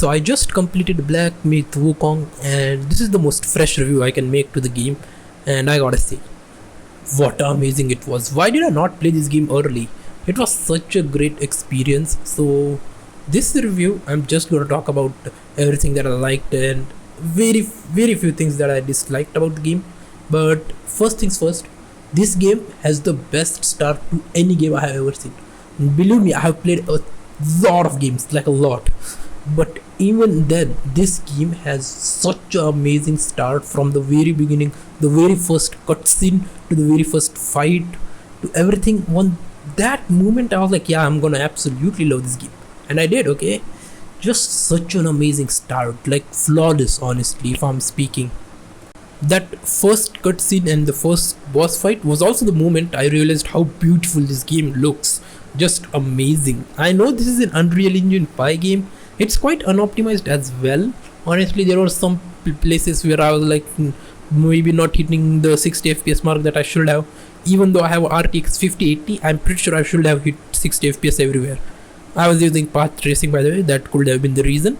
So I just completed Black Myth Wukong, and this is the most fresh review I can make to the game, and I gotta say, what amazing it was. Why did I not play this game early? It was such a great experience. So this review, I'm just gonna talk about everything that I liked and very few things that I disliked about the game. But first things first, this game has the best start to any game I have ever seen. Believe me, I have played a lot of games, like a lot, but even then this game has such an amazing start from the very beginning, the very first cutscene to the very first fight to everything. One that moment I was like, yeah, I'm gonna absolutely love this game, and I did. Okay, just such an amazing start, like flawless, honestly, if I'm speaking. That first cutscene and the first boss fight was also the moment I realized how beautiful this game looks. Just amazing. I know this is an Unreal Engine 5 game. It's quite unoptimized as well. Honestly, there were some places where I was like, maybe not hitting the 60 FPS mark that I should have. Even though I have RTX 5080, I'm pretty sure I should have hit 60 FPS everywhere. I was using path tracing, by the way. That could have been the reason.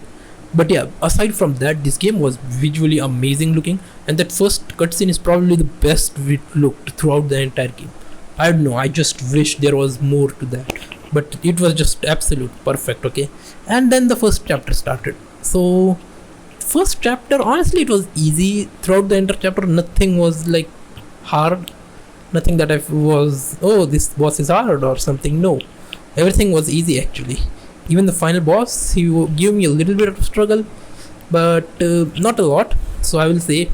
But yeah, aside from that, this game was visually amazing looking, and that first cutscene is probably the best it looked throughout the entire game. I don't know, I just wish there was more to that, but it was just absolute perfect. Okay, and then the first chapter started. So first chapter, honestly, it was easy throughout the entire chapter. Nothing was like hard, nothing that I was, oh, this boss is hard or something. No, everything was easy actually. Even the final boss, he gave me a little bit of struggle, but not a lot. So I will say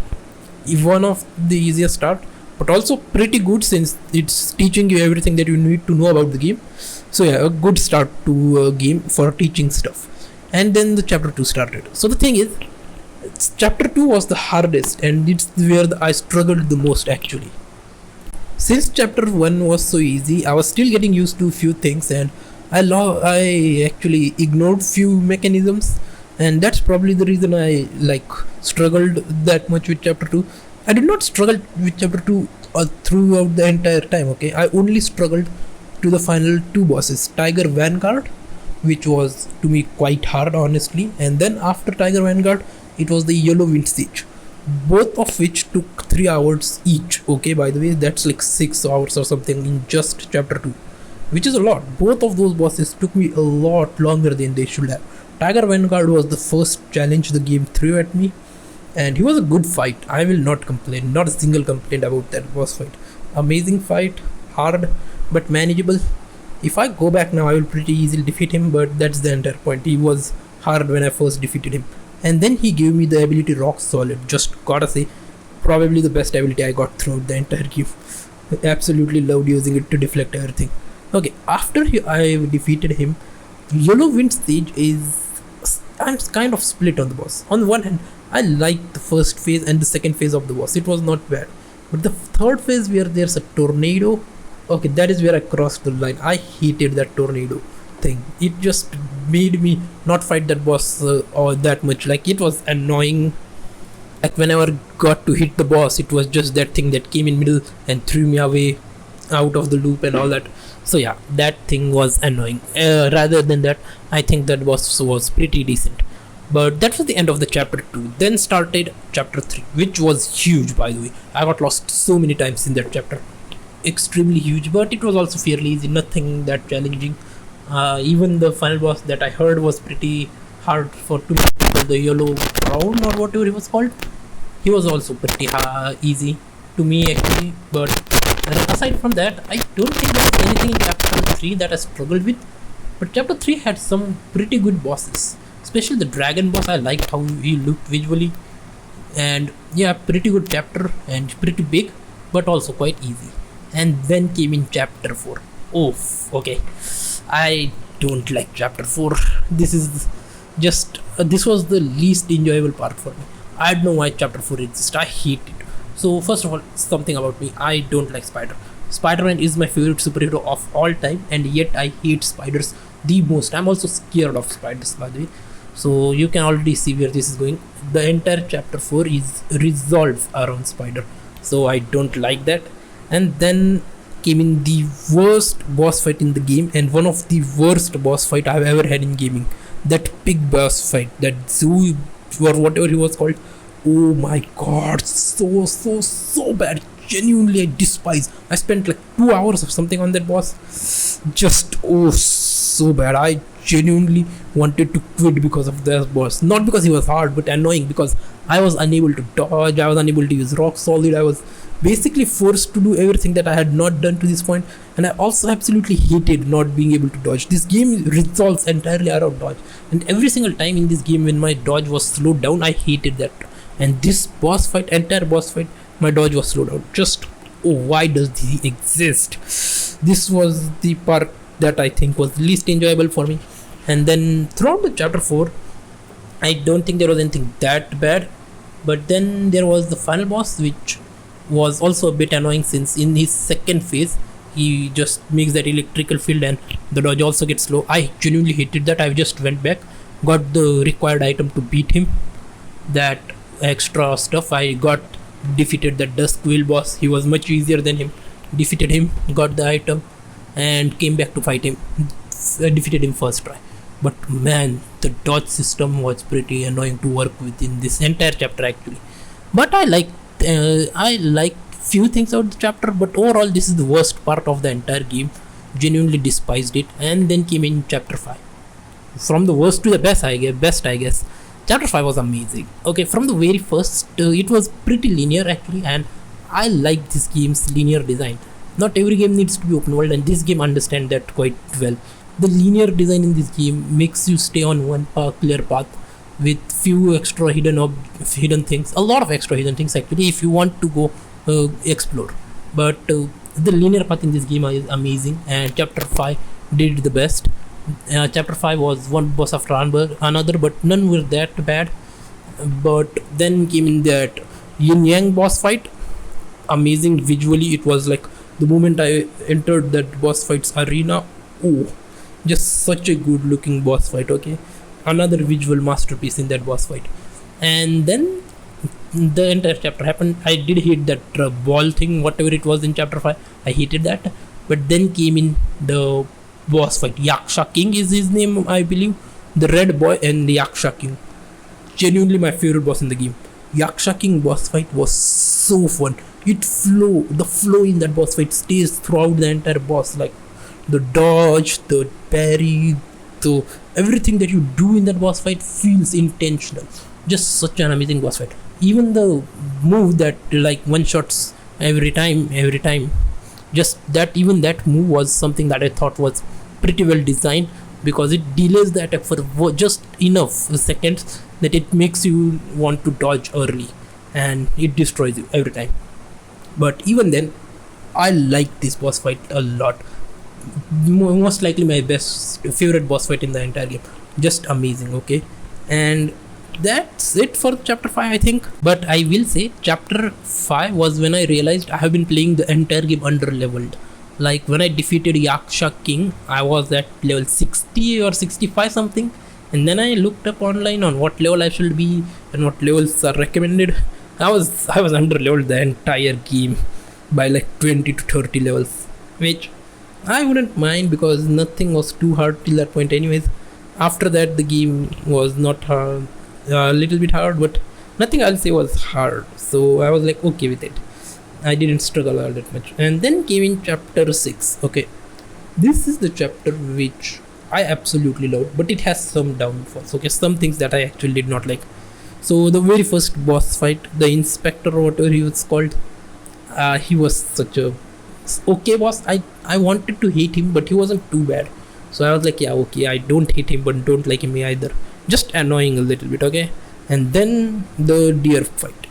one of the easiest start, but also pretty good since it's teaching you everything that you need to know about the game. So yeah, a good start to a game for teaching stuff. And then the chapter 2 started. So the thing is, chapter 2 was the hardest, and it's where I struggled the most actually. Since chapter 1 was so easy, I was still getting used to a few things, and I actually ignored few mechanisms, and that's probably the reason I like struggled that much with chapter 2. I did not struggle with chapter 2 throughout the entire time. Okay, I only struggled to the final two bosses, Tiger Vanguard, which was to me quite hard honestly, and then after Tiger Vanguard it was the Yellow Wind Siege, both of which took 3 hours each. Okay, by the way, that's like 6 hours or something in just chapter 2, which is a lot. Both of those bosses took me a lot longer than they should have. Tiger Vanguard was the first challenge the game threw at me, and he was a good fight. I will not complain, not a single complaint about that boss fight. Amazing fight, hard but manageable. If I go back now, I will pretty easily defeat him, but that's the entire point. He was hard when I first defeated him. And then he gave me the ability Rock Solid. Just gotta say, probably the best ability I got throughout the entire game. I absolutely loved using it to deflect everything. Okay, after I defeated him, Yellow Wind Siege is... I'm kind of split on the boss. On the one hand, I liked the first phase and the second phase of the boss. It was not bad. But the third phase where there's a tornado, okay, that is where I crossed the line. I hated that tornado thing. It just made me not fight that boss or that much. Like, it was annoying. Like, whenever I got to hit the boss, it was just that thing that came in middle and threw me away out of the loop and all that. So yeah, that thing was annoying. Rather than that, I think that boss was pretty decent. But that was the end of the chapter 2. Then started chapter 3, which was huge, by the way. I got lost so many times in that chapter. Extremely huge, but it was also fairly easy, nothing that challenging. Even the final boss that I heard was pretty hard for two people, the Yellow Crown or whatever he was called. He was also pretty easy to me actually, but aside from that, I don't think there's anything in chapter 3 that I struggled with. But chapter 3 had some pretty good bosses, especially the dragon boss. I liked how he looked visually, and yeah, pretty good chapter and pretty big, but also quite easy. And then came in chapter 4. Oh, okay, I don't like chapter 4. This is just this was the least enjoyable part for me. I don't know why chapter 4 exists. I hate it. So first of all, something about me, I don't like spider. Spider-Man is my favorite superhero of all time, and yet I hate spiders the most. I'm also scared of spiders, by the way. So you can already see where this is going. The entire chapter 4 is resolved around spider, so I don't like that. And then came in the worst boss fight in the game, and one of the worst boss fight I've ever had in gaming. That big boss fight, that zoo or whatever he was called. Oh my god, so bad. Genuinely, I despise. I spent like 2 hours or something on that boss. Just so bad. I genuinely wanted to quit because of that boss. Not because he was hard, but annoying because I was unable to dodge. I was unable to use rock solid. I was basically forced to do everything that I had not done to this point, and I also absolutely hated not being able to dodge. This game resolves entirely around dodge, and every single time in this game when my dodge was slowed down, I hated that. And this boss fight, entire boss fight, my dodge was slowed down. Just, oh, why does he exist? This was the part that I think was least enjoyable for me. And then throughout the chapter 4, I don't think there was anything that bad, but then there was the final boss, which was also a bit annoying since in his second phase he just makes that electrical field and the dodge also gets slow. I genuinely hated that. I just went back, got the required item to beat him, that extra stuff. I got defeated the Dusk Wheel boss. He was much easier than him. Defeated him, got the item, and came back to fight him. Defeated him first try. But man, the dodge system was pretty annoying to work with in this entire chapter actually. But I like few things out of the chapter, but overall this is the worst part of the entire game. Genuinely despised it. And then came in chapter 5. From the worst to the best, I guess. Chapter 5 was amazing. Okay, from the very first, it was pretty linear actually, and I like this game's linear design. Not every game needs to be open world, and this game understands that quite well. The linear design in this game makes you stay on one clear path with few extra hidden things, a lot of extra hidden things actually, if you want to go explore. But the linear path in this game is amazing, and chapter 5 did the best. Chapter 5 was one boss after another, but none were that bad. But then came in that yin yang boss fight. Amazing visually, it was like the moment I entered that boss fight's arena. Oh, just such a good looking boss fight. Okay, another visual masterpiece in that boss fight. And then the entire chapter happened. I did hate that ball thing, whatever it was in chapter 5. I hated that. But then came in the boss fight. Yaksha King is his name, I believe. The red boy and the Yaksha King. Genuinely my favorite boss in the game. Yaksha King boss fight was so fun. The flow in that boss fight stays throughout the entire boss. Like the dodge, the parry, the everything that you do in that boss fight feels intentional. Just such an amazing boss fight. Even the move that like one shots every time, just that, even that move was something that I thought was pretty well designed, because it delays the attack for just enough seconds that it makes you want to dodge early, and it destroys you every time. But even then, I like this boss fight a lot. Most likely my favorite boss fight in the entire game. Just amazing. Okay, and that's it for chapter 5, I think. But I will say chapter 5 was when I realized I have been playing the entire game under leveled. Like when I defeated Yaksha King, I was at level 60 or 65 something, and then I looked up online on what level I should be and what levels are recommended. I was under leveled the entire game by like 20 to 30 levels, which I wouldn't mind because nothing was too hard till that point anyways. After that the game was not hard, a little bit hard, but nothing I'll say was hard, so I was like okay with it. I didn't struggle all that much. And then came in chapter 6. Okay, this is the chapter which I absolutely loved, but it has some downfalls. Okay, some things that I actually did not like. So the very first boss fight, the inspector or whatever he was called, he was such a okay boss. I wanted to hate him, but he wasn't too bad, so I was like yeah, okay, I don't hate him but don't like him either. Just annoying a little bit. Okay, and then the deer fight.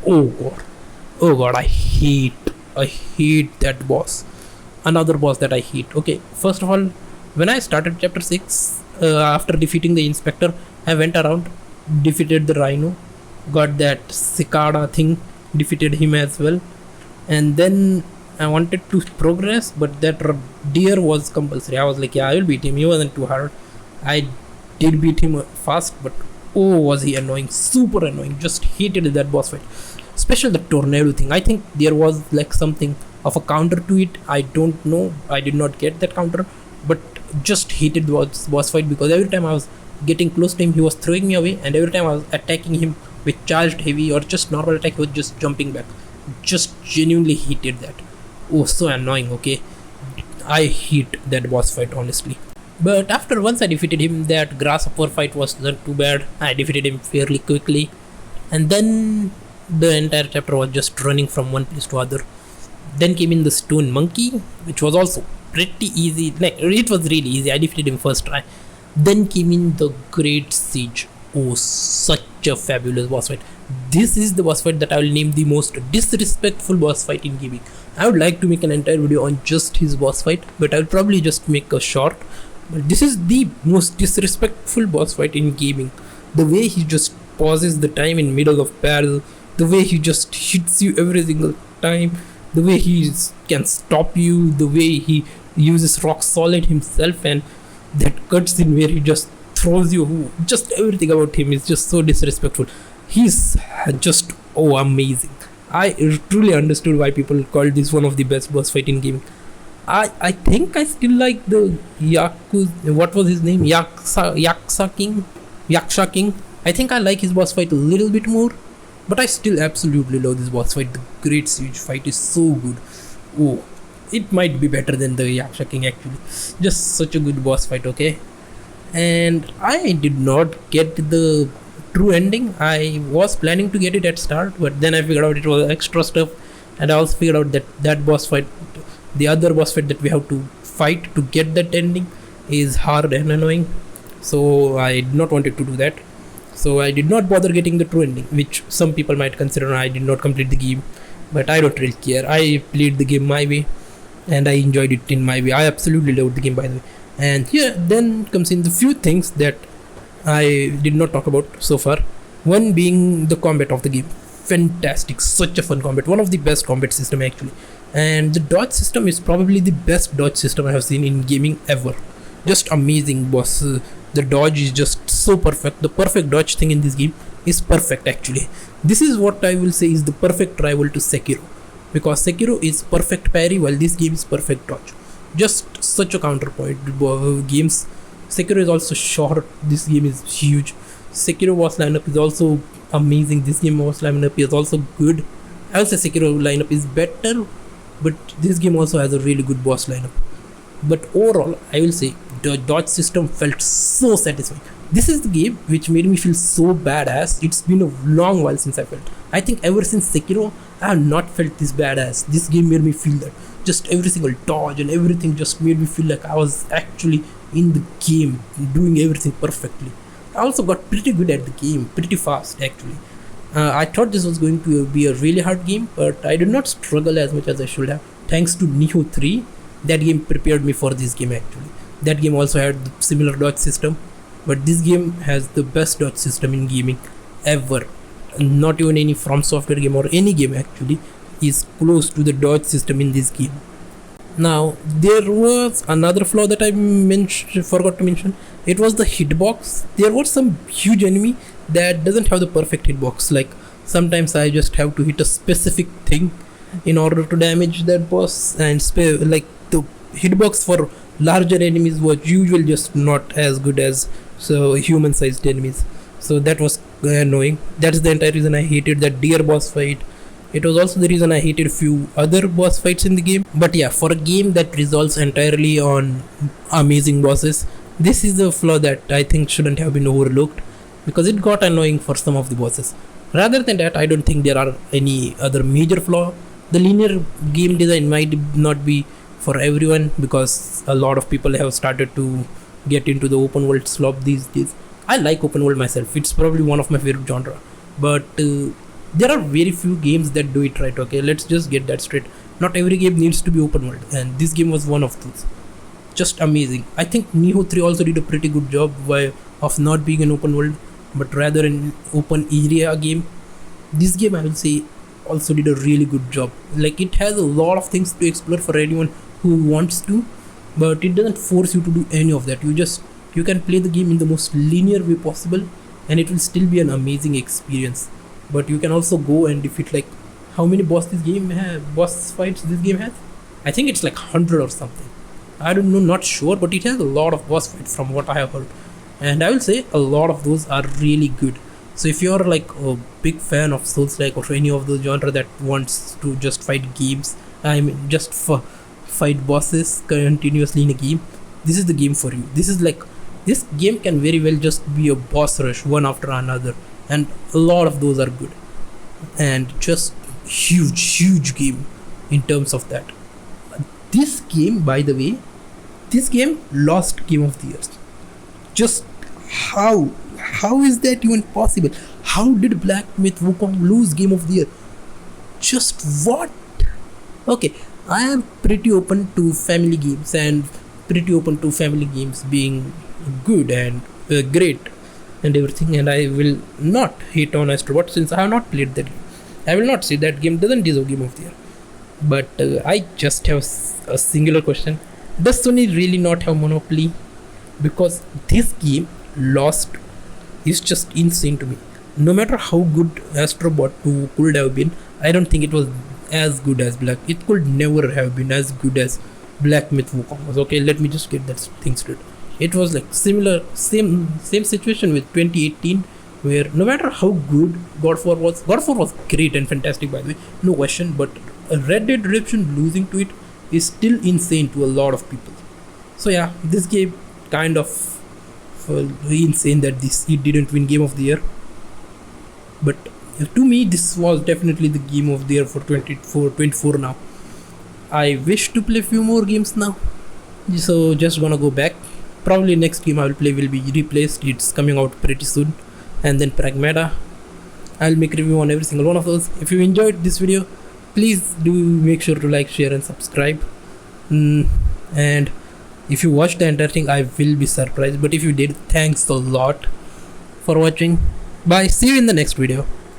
Oh god, I hate that boss. Another boss that I hate. Okay, first of all, when I started chapter 6, after defeating the inspector, I went around, defeated the rhino, got that cicada thing, defeated him as well, and then I wanted to progress, but that deer was compulsory. I was like yeah, I will beat him. He wasn't too hard. I did beat him fast, but oh was he annoying, super annoying. Just hated that boss fight, especially the tornado thing. I think there was like something of a counter to it. I don't know, I did not get that counter, but just hated the boss fight because every time I was getting close to him, he was throwing me away, and every time I was attacking him with charged heavy or just normal attack, he was just jumping back. Just genuinely hated that. Oh, so annoying. Okay, I hate that boss fight honestly. But after once I defeated him, that grasshopper fight was not too bad. I defeated him fairly quickly, and then the entire chapter was just running from one place to other. Then came in the stone monkey, which was also pretty easy. Like it was really easy. I defeated him first try. Then came in the great siege. Oh, such a fabulous boss fight. This is the boss fight that I will name the most disrespectful boss fight in gaming. I would like to make an entire video on just his boss fight, but I will probably just make a short. But this is the most disrespectful boss fight in gaming. The way he just pauses the time in middle of battle, the way he just hits you every single time, the way he can stop you, the way he uses rock solid himself, and that cutscene where he just throws you, just everything about him is just so disrespectful. He's just amazing. I truly understood why people called this one of the best boss fight in gaming. I think I still like the what was his name? Yaksha King. I think I like his boss fight a little bit more, but I still absolutely love this boss fight. The Great Siege fight is so good. Oh, it might be better than the Yaksha King actually. Just such a good boss fight, okay? And I did not get the true ending. I was planning to get it at start, but then I figured out it was extra stuff, and I also figured out that that boss fight, the other boss fight that we have to fight to get that ending, is hard and annoying. So I did not wanted to do that. So I did not bother getting the true ending, which some people might consider I did not complete the game, but I don't really care. I played the game my way, and I enjoyed it in my way. I absolutely loved the game, by the way. And here then comes in the few things that I did not talk about so far. One being the combat of the game. Fantastic, such a fun combat, one of the best combat system actually. And the dodge system is probably the best dodge system I have seen in gaming ever. Just amazing, boss. The dodge is just so perfect. The perfect dodge thing in this game is perfect actually. This is what I will say is the perfect rival to Sekiro, because Sekiro is perfect parry while this game is perfect dodge. Just such a counterpoint games. Sekiro is also short, this game is huge. Sekiro boss lineup is also amazing, this game boss lineup is also good. I would say Sekiro lineup is better, but this game also has a really good boss lineup. But overall, I will say the dodge system felt so satisfying. This is the game which made me feel so badass. It's been a long while since I felt. I think ever since Sekiro, I have not felt this badass. This game made me feel that. Just every single dodge and everything just made me feel like I was actually in the game, doing everything perfectly. I also got pretty good at the game, pretty fast actually. I thought this was going to be a really hard game, but I did not struggle as much as I should have. Thanks to Nioh 3, that game prepared me for this game actually. That game also had the similar dodge system, but this game has the best dodge system in gaming ever. Not even any From Software game or any game actually is close to the dodge system in this game. Now there was another flaw that I forgot to mention. It was the hitbox. There was some huge enemy that doesn't have the perfect hitbox. Like sometimes I just have to hit a specific thing in order to damage that boss, and like the hitbox for larger enemies was usually just not as good as human sized enemies. So that was annoying. That's the entire reason I hated that deer boss fight. It was also the reason I hated a few other boss fights in the game. But yeah, for a game that resolves entirely on amazing bosses, this is a flaw that I think shouldn't have been overlooked, because it got annoying for some of the bosses. Rather than that, I don't think there are any other major flaw. The linear game design might not be for everyone, because a lot of people have started to get into the open world slop these days. I like open world myself. It's probably one of my favorite genre. But there are very few games that do it right, okay? Let's just get that straight. Not every game needs to be open world, and this game was one of those. Just amazing. I think Nioh 3 also did a pretty good job of not being an open world, but rather an open area game. This game, I will say, also did a really good job. Like, it has a lot of things to explore for anyone who wants to, but it doesn't force you to do any of that. You can play the game in the most linear way possible, and it will still be an amazing experience. But you can also go and defeat, like, how many boss fights this game has? I think it's like 100 or something. I don't know, not sure, but it has a lot of boss fights from what I have heard. and I will say a lot of those are really good. So if you're like a big fan of Souls like or any of those genre that wants to just fight games, I mean just fight bosses continuously in a game, this is the game for you. This game can very well just be a boss rush one after another, and a lot of those are good, and just huge game in terms of that. This game, by the way, this game lost Game of the Year. Just how? How is that even possible? How did Black Myth Wukong lose Game of the Year? Just what? Okay, I am pretty open to family games and pretty open to family games being good and great and everything, and I will not hate on Astrobot since I have not played that game. I will not say that game doesn't deserve Game of the Year. But I just have a singular question: does Sony really not have monopoly? Because this game lost is just insane to me. No matter how good Astrobot 2 could have been, I don't think it was as good as Black. It could never have been as good as Black Myth Wukong was. Okay, let me just get that thing straight. It was like same situation with 2018, where no matter how good God 4 was great and fantastic, by the way, no question. But Red Dead Redemption losing to it is still insane to a lot of people. So yeah, this game kind of insane that this it didn't win Game of the Year. But to me, this was definitely the Game of the Year for 24 now. I wish to play few more games now, so just gonna go back. Probably next game I will play will be Replaced. It's coming out pretty soon, and then Pragmata. I'll make review on every single one of those. If you enjoyed this video, please do make sure to like, share, and subscribe. And if you watched the entire thing, I will be surprised. But if you did, thanks a lot for watching. Bye. See you in the next video.